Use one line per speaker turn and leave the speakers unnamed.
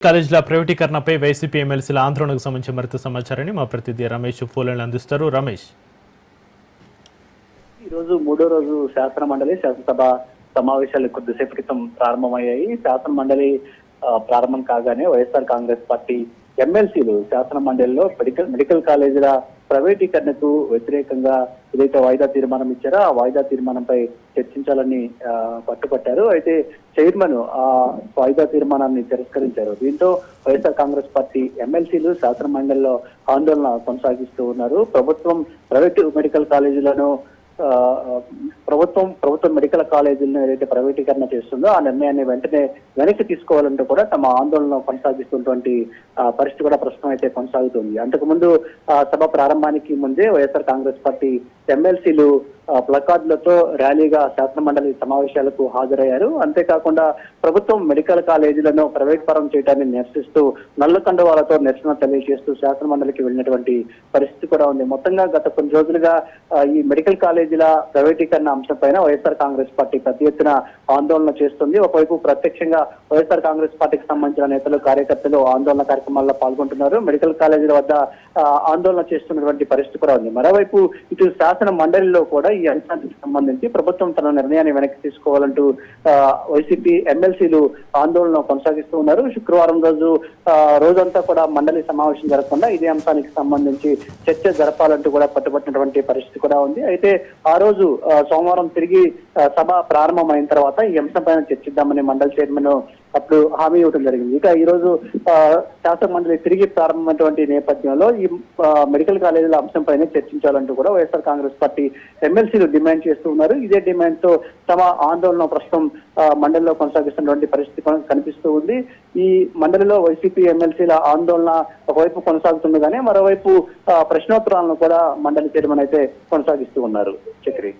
కాలేజీల ప్రైవేటీకరణపై వైసీపీ ఎమ్మెల్సీల ఆందోళనకు సంబంధించి మరింత సమాచారాన్ని మా ప్రతినిధి రమేష్ ఫోన్లను అందిస్తారు. రమేష్,
ఈ రోజు మూడో రోజు శాసన మండలి శాసనసభ సమావేశాలు కొద్దిసేపు క్రితం ప్రారంభమయ్యాయి. శాసన మండలి ప్రారంభం కాగానే వైఎస్ఆర్ కాంగ్రెస్ పార్టీ ఎమ్మెల్సీలు శాసన మండలిలో మెడికల్ కాలేజీల ప్రైవేటీకరణకు వ్యతిరేకంగా ఏదైతే వాయిదా తీర్మానం ఇచ్చారో ఆ వాయిదా తీర్మానంపై చర్చించాలని పట్టుపట్టారు. అయితే చైర్మన్ ఆ వాయిదా తీర్మానాన్ని తిరస్కరించారు. దీంతో వైఎస్ఆర్ కాంగ్రెస్ పార్టీ ఎమ్మెల్సీలు శాసన మండలిలో ఆందోళన కొనసాగిస్తూ ఉన్నారు. ప్రైవేటు మెడికల్ కాలేజీలను ప్రభుత్వం మెడికల్ కాలేజీలను ఏదైతే ప్రైవేటీకరణ చేస్తుందో ఆ నిర్ణయాన్ని వెంటనే వెనక్కి తీసుకోవాలంటూ కూడా తమ ఆందోళన కొనసాగిస్తున్నటువంటి పరిస్థితి కూడా ప్రస్తుతం అయితే కొనసాగుతుంది. అంతకుముందు సభ ప్రారంభానికి ముందే వైఎస్ఆర్ కాంగ్రెస్ పార్టీ ఎమ్మెల్సీలు ప్లకార్డులతో ర్యాలీగా శాసన మండలి సమావేశాలకు హాజరయ్యారు. అంతేకాకుండా ప్రభుత్వం మెడికల్ కాలేజీలను ప్రైవేట్ పరం చేయడాన్ని నిరసిస్తూ నల్ల కండువాలతో నిరసన తెలియజేస్తూ శాసన మండలికి వెళ్ళినటువంటి పరిస్థితి కూడా ఉంది. మొత్తంగా గత కొన్ని రోజులుగా ఈ మెడికల్ కాలేజీల ప్రైవేటీకరణ అంశం పైన వైఎస్ఆర్ కాంగ్రెస్ పార్టీ పెద్ద ఎత్తున ఆందోళన చేస్తుంది. ఒకవైపు ప్రత్యక్షంగా వైఎస్ఆర్ కాంగ్రెస్ పార్టీకి సంబంధించిన నేతలు కార్యకర్తలు ఆందోళన కార్యక్రమాల్లో పాల్గొంటున్నారు. మెడికల్ కాలేజీల వద్ద ఆందోళన చేస్తున్నటువంటి పరిస్థితి కూడా ఉంది. మరోవైపు ఇటు శాసన మండలిలో కూడా ఈ అంశానికి సంబంధించి ప్రభుత్వం తన నిర్ణయాన్ని వెనక్కి తీసుకోవాలంటూ వైసీపీ ఎమ్మెల్సీలు ఆందోళన కొనసాగిస్తూ ఉన్నారు. శుక్రవారం రోజంతా కూడా మండలి సమావేశం జరగకుండా ఇదే అంశానికి సంబంధించి చర్చ జరపాలంటూ కూడా పట్టుబట్టినటువంటి పరిస్థితి కూడా ఉంది. అయితే ఆ రోజు సోమవారం తిరిగి సభ ప్రారంభమైన తర్వాత ఈ అంశం పైన చర్చిద్దామని మండలి చైర్మన్ అప్పుడు హామీ ఇవ్వడం జరిగింది. ఇక ఈ రోజు శాసన మండలి తిరిగి ప్రారంభమైనటువంటి నేపథ్యంలో ఈ మెడికల్ కాలేజీల అంశం పైన చర్చించాలంటూ కూడా వైఎస్ఆర్ కాంగ్రెస్ పార్టీ ఎమ్మెల్సీలు డిమాండ్ చేస్తూ ఉన్నారు. ఇదే డిమాండ్ తో తమ ఆందోళన ప్రస్తుతం మండలిలో కొనసాగిస్తున్నటువంటి పరిస్థితి కనిపిస్తూ ఉంది. ఈ మండలిలో వైసీపీ ఎమ్మెల్సీల ఆందోళన ఒకవైపు కొనసాగుతుండగానే మరోవైపు ప్రశ్నోత్తరాలను కూడా మండలి చైర్మన్ అయితే కొనసాగిస్తూ ఉన్నారు. చక్రి.